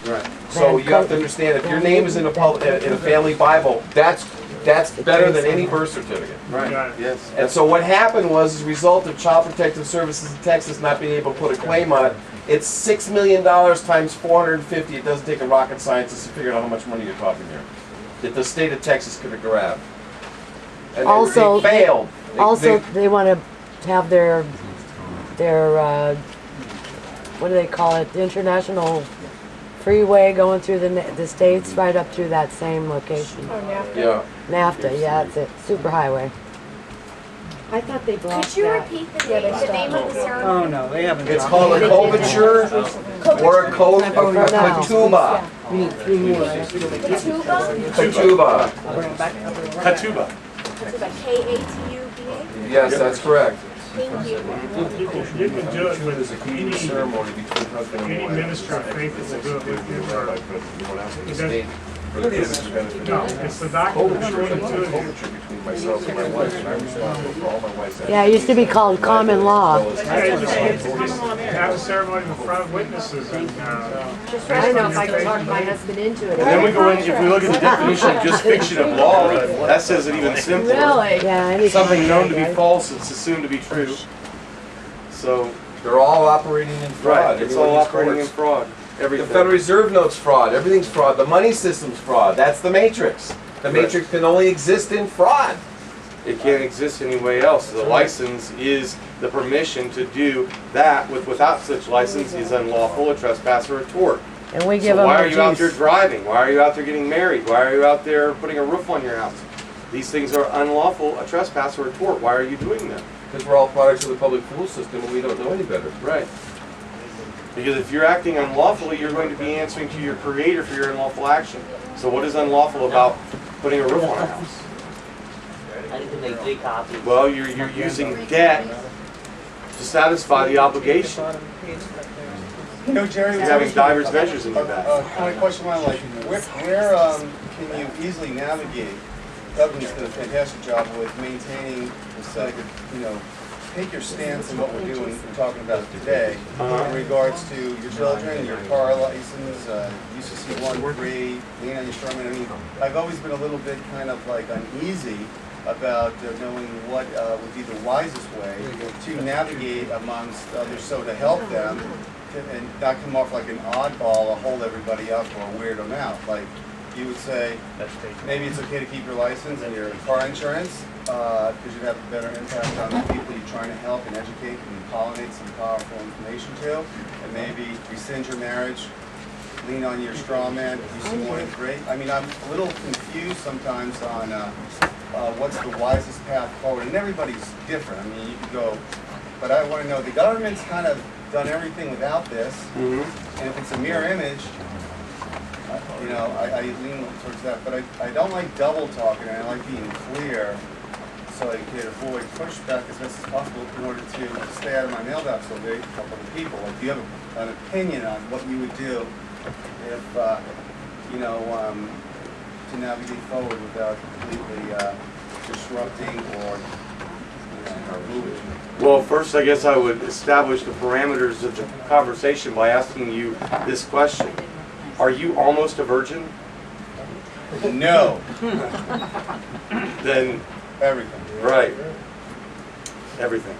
Right. So you have to understand, if your name is in a family Bible, that's better than any birth certificate. Right. Yes. And so what happened was, as a result of Child Protective Services in Texas not being able to put a claim on it, it's $6 million times 450. It doesn't take a rocket scientist to figure out how much money you're talking here that the state of Texas could have grabbed. And they failed. They want to have their what do they call it? The international freeway going through the states right up through that same location. Oh, NAFTA? Yeah. NAFTA, yeah, it's a super highway. I thought they blocked Could you that. repeat the name of the ceremony? Oh no, they haven't. It's called a coverture or a katuba. We need 3 more. Katuba? Katuba. K-A-T-U-B-A? Yes, that's correct. Thank you. You can do it with any Ceremony between husband and wife. minister of faith that will do it with you. Or, no, it's the document showing to you. Between myself and my wife, and I'm responsible for all my wife's Yeah, it used to be called common law. Yeah, just have a ceremony in front of witnesses and I don't know if I can talk my husband into it. And then we go in, if we look at the definition of just fiction of law, that says it even simpler. Really? Yeah, anything Something like known that, to be right? false, it's assumed to be true. So, They're all operating in fraud. right, it's all operating in fraud. The Everything. Federal Reserve note's fraud. Everything's fraud. The money system's fraud. That's the matrix. The matrix can only exist in fraud. It can't exist any way else. The license is the permission to do that without such license is unlawful, a trespass, or a tort. And we So give them why the are you out there juice. driving? Why are you out there getting married? Why are you out there putting a roof on your house? These things are unlawful, a trespass, or a tort. Why are you doing them? Because we're all products of the public school system and we don't know any better. Right. Because if you're acting unlawfully, you're going to be answering to your creator for your unlawful action. So what is unlawful about putting a roof on a house? I need to make 3 copies. Well, you're using debt to satisfy the obligation. You know, Jerry, You're having diverse measures in your back. kind of question I like, where can you easily navigate? Government's done a fantastic job with maintaining, so I could, take your stance on what we're doing, we're talking about today, in regards to your children, your car license, UCC 1-3, lien on your instrument. I mean, I've always been a little bit kind of like uneasy about knowing what would be the wisest way to navigate amongst others, so to help them and not come off like an oddball or hold everybody up or weird them out. Like you would say, maybe it's okay to keep your license and your car insurance because you'd have a better impact on the people you're trying to help and educate and pollinate some powerful information to, and maybe rescind your marriage, lean on your straw man, UC 1-3. I mean, I'm a little confused sometimes on what's the wisest path forward, and everybody's different. I mean, you could go, but I want to know, the government's kind of done everything without this, and if it's a mirror image, I lean towards that, but I don't like double talking, and I like being clear so I can avoid pushback as best as possible in order to stay out of my mailbox all day for other people. Like, do you have an opinion on what you would do if, to navigate forward without completely disrupting or moving? Well, first I guess I would establish the parameters of the conversation by asking you this question. Are you almost a virgin? No. Then, Everything. right. Everything.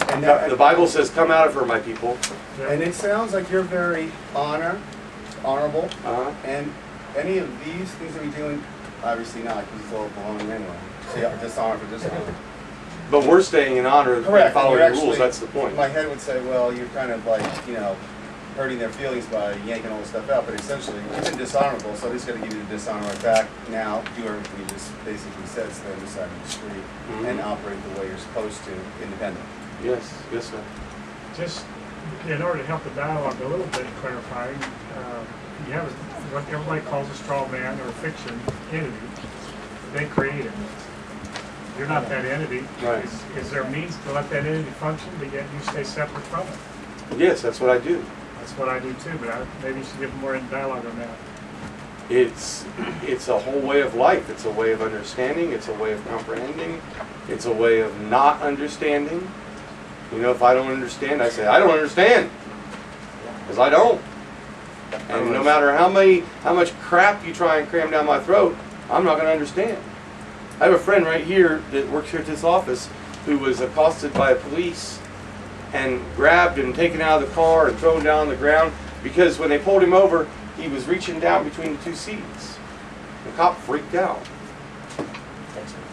And, The Bible says, come out of her, my people. and it sounds like you're very honorable, and any of these things that we're doing, obviously not, because it's all belonging anyway. So yeah, dishonor for dishonor. But we're staying in honor and Correct. following You're the rules, actually- that's the point. My head would say, well, you're kind of like, hurting their feelings by yanking all this stuff out, but essentially, you've been dishonorable, so I just got to give you the dishonor right back. Now, do everything you just basically said, stay on the side of the street and operate the way you're supposed to, independent. Yes, yes, sir. Just in order to help the dialogue a little bit clarifying, you have what everybody calls a straw man or a fiction entity. They created it. You're not that entity. Right. Is there a means to let that entity function, but yet you stay separate from it? Yes, that's what I do. That's what I do too, but maybe you should give more dialogue on that. It's a whole way of life. It's a way of understanding. It's a way of comprehending. It's a way of not understanding. If I don't understand, I say, I don't understand. Because I don't. And no matter how much crap you try and cram down my throat, I'm not going to understand. I have a friend right here that works here at this office who was accosted by police and grabbed and taken out of the car and thrown down on the ground because when they pulled him over, he was reaching down between the two seats. The cop freaked out.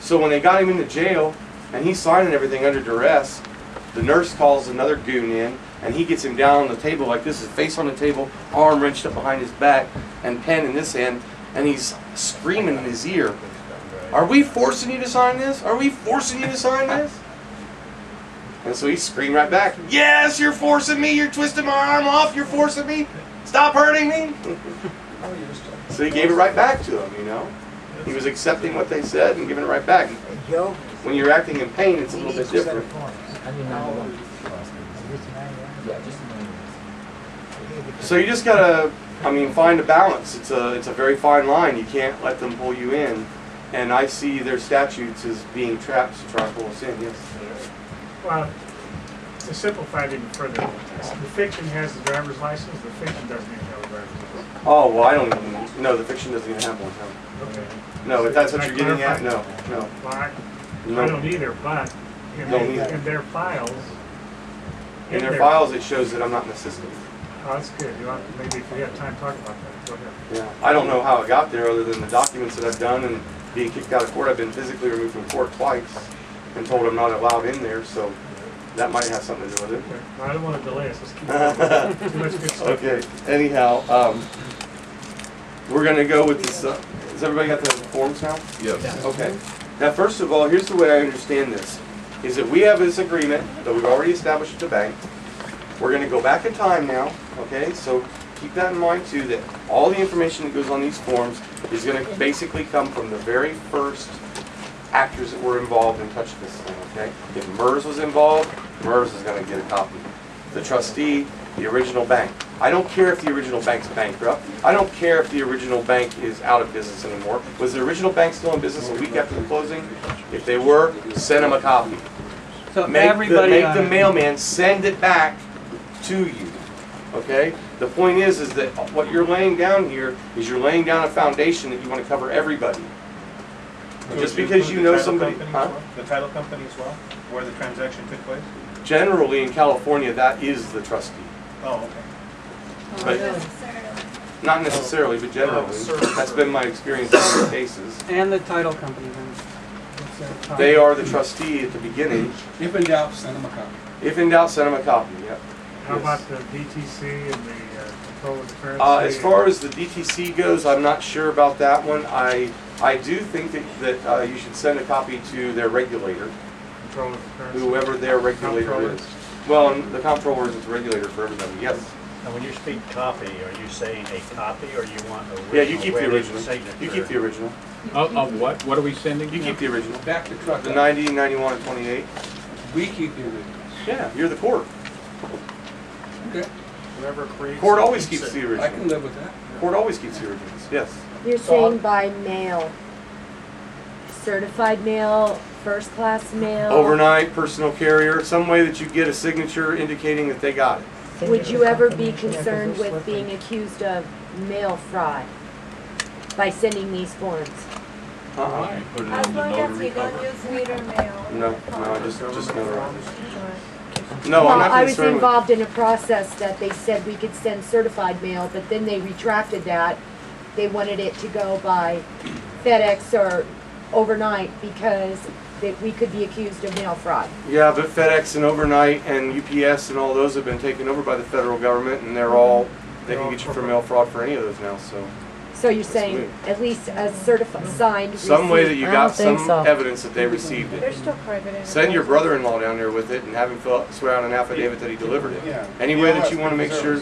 So when they got him into jail and he's signing everything under duress, the nurse calls another goon in and he gets him down on the table like this, his face on the table, arm wrenched up behind his back, and pen in this hand, and he's screaming in his ear, "Are we forcing you to sign this? Are we forcing you to sign this?" And so he screamed right back, "Yes, you're forcing me, you're twisting my arm off, you're forcing me, stop hurting me." So he gave it right back to him, you know. He was accepting what they said and giving it right back. When you're acting in pain, it's a little bit different. So you just gotta, find a balance. It's a very fine line. You can't let them pull you in. And I see their statutes as being traps to try to pull us in, yes. Well, to simplify it even further, the fiction has the driver's license, the fiction doesn't even have a driver's license. Oh, well, I don't even, no, the fiction doesn't even have one, no. Okay. No, if that's what Can I you're getting at, no, clarify? no. Well, I No. don't either, but Don't either. in their files. In their files, it shows that I'm not an assistant. Oh, that's good. Maybe if we have time to talk about that, go ahead. Yeah. I don't know how it got there other than the documents that I've done and being kicked out of court. I've been physically removed from court twice and told I'm not allowed in there, so that might have something to do with it. Okay. Well, I don't want to delay us. Let's keep going. Too much good stuff. Okay, anyhow, we're gonna go with this, has everybody got the forms now? Yes. Okay. Now, first of all, here's the way I understand this, is that we have this agreement that we've already established at the bank. We're gonna go back in time now, okay? So keep that in mind too, that all the information that goes on these forms is gonna basically come from the very first actors that were involved and touched this thing, okay? If MERS was involved, MERS is gonna get a copy. The trustee, the original bank. I don't care if the original bank's bankrupt. I don't care if the original bank is out of business anymore. Was the original bank still in business a week after the closing? If they were, send them a copy. So Make everybody the mailman send it back to you, okay? The point is that what you're laying down here is you're laying down a foundation that you want to cover everybody. Just because you know somebody, huh? The title company as well, where the transaction took place? Generally in California, that is the trustee. Oh, okay. But not necessarily, but generally. That's been my experience in other cases. and the title company then. What's their title? They are the trustee at the beginning. If in doubt, send them a copy. If in doubt, send them a copy, yep. How Yes. about the DTC and the control of the currency? As far as the DTC goes, I'm not sure about that one. I do think that you should send a copy to their regulator, Control of the currency. whoever their regulator Comptroller. is. Well, the comptroller is the regulator for everybody, yes. Now, when you speak copy, are you saying a copy, or you want original? Yeah, you keep the ready original. signature? You keep the original. Of what? What are we sending? You keep the original. Back to truck. The 90, 91, and 28. We keep the originals. Yeah, you're the court. Okay. Whoever creates. Court it always keeps keeps it. the I original. can live with that. Court always keeps the originals, yes. You're saying by mail, certified mail, first class mail? Overnight, personal carrier, some way that you get a signature indicating that they got it. Would you ever be concerned with being accused of mail fraud by sending these forms? Uh-uh. As long as you don't use meter mail. No, just no. Well, No, I'm not I was concerned with. involved in a process that they said we could send certified mail, but then they retracted that. They wanted it to go by FedEx or overnight because we could be accused of mail fraud. Yeah, but FedEx and Overnight and UPS and all those have been taken over by the federal government, and they can get you for mail fraud for any of those now, so. So you're saying at least a certified, signed receipt? Some way that you I got don't think some so. evidence that they received They're it. still private. Send your brother-in-law down there with it and have him swear on an affidavit that he delivered it. Yeah. Any way that you want to make sure,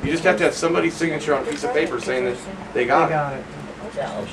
you just have to have somebody's signature on a piece of paper saying that they got it. Got it.